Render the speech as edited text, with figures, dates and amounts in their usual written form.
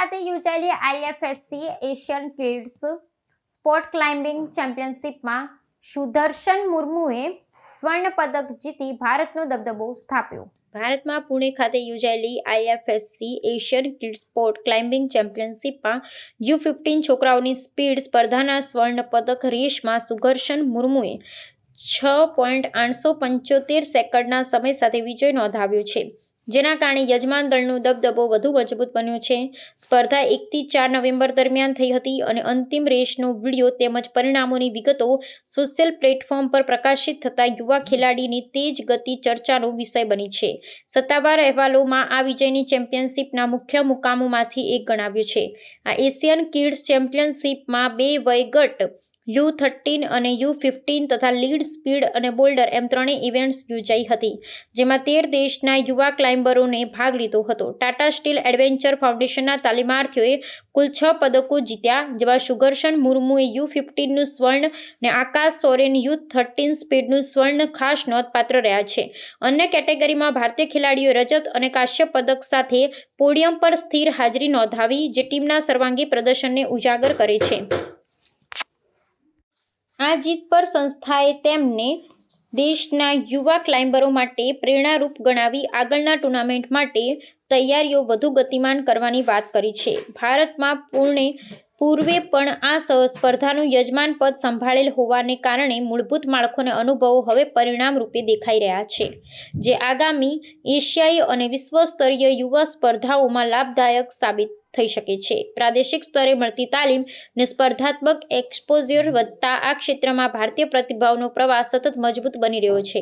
ખાતે યોજાયેલી IFSC Asian kids sport climbing ચેમ્પિયનશિપમાં સુદર્શન મુર્મુએ સ્વર્ણ પદક જીતી ભારતનો દબદબો સ્થાપ્યો। ભારતમાં પુણે ખાતે યોજાયેલી IFSC Asian kids sport climbing ચેમ્પિયનશિપમાં U15 છોકરાઓની સ્પીડ સ્પર્ધાના સ્વર્ણ પદક રેસમાં સુદર્શન મુર્મુએ 6.875 સેકન્ડના સમય સાથે વિજય નોંધાવ્યો છે, જેના કારણે યજમાન દળનો દબદબો વધુ મજબૂત બન્યો છે। સ્પર્ધા 1 થી 4 નવેમ્બર દરમિયાન થઈ હતી અને અંતિમ રેસનો વિડીયો તેમજ પરિણામોની વિગતો સોશિયલ પ્લેટફોર્મ પર પ્રકાશિત થતાં યુવા ખેલાડીની તેજ ગતિ ચર્ચાનો વિષય બની છે। સત્તાવાર અહેવાલોમાં આ વિજયની ચેમ્પિયનશિપના મુખ્ય મુકામોમાંથી એક ગણાવ્યો છે। આ એશિયન કિડ્સ ચેમ્પિયનશિપમાં 2 વયગટ U13 અને U15 તથા લીડ, સ્પીડ અને બોલ્ડર એમ 3 ઇવેન્ટ્સ યોજાઈ હતી, જેમાં 13 દેશના યુવા ક્લાઇમ્બરોને ભાગ લીધો હતો। ટાટા સ્ટીલ એડવેન્ચર ફાઉન્ડેશનના તાલીમાર્થીઓએ કુલ 6 પદકો જીત્યા, જેમાં સુદર્શન મુર્મુએ U15નું સ્વર્ણ અને આકાશ સોરેન U13 સ્પીડનું સ્વર્ણ ખાસ નોંધપાત્ર રહ્યા છે। અન્ય કેટેગરીમાં ભારતીય ખેલાડીઓએ રજત અને કાંસ્ય પદક સાથે પોડિયમ પર સ્થિર હાજરી નોંધાવી, જે ટીમના સર્વાંગી પ્રદર્શનને ઉજાગર કરે છે। આ જીત પર સંસ્થાએ તેમને દેશના યુવા ક્લાઇમ્બરો માટે પ્રેરણારૂપ ગણાવી આગળના ટૂર્નામેન્ટ માટે તૈયારીઓ વધુ ગતિમાન કરવાની વાત કરી છે। ભારતમાં પૂર્વે પણ આ સ્પર્ધાનું યજમાન પદ સંભાળેલ હોવાને કારણે મૂળભૂત માળખું અને અનુભવો હવે પરિણામ રૂપે દેખાઈ રહ્યા છે, જે આગામી એશિયાઈ અને વિશ્વ સ્તરીય યુવા સ્પર્ધાઓમાં લાભદાયક સાબિત થઈ શકે છે। પ્રાદેશિક સ્તરે મળતી તાલીમ અને સ્પર્ધાત્મક એક્સપોઝર વધતા આ ક્ષેત્રમાં ભારતીય પ્રતિભાઓનો પ્રવાહ સતત મજબૂત બની રહ્યો છે।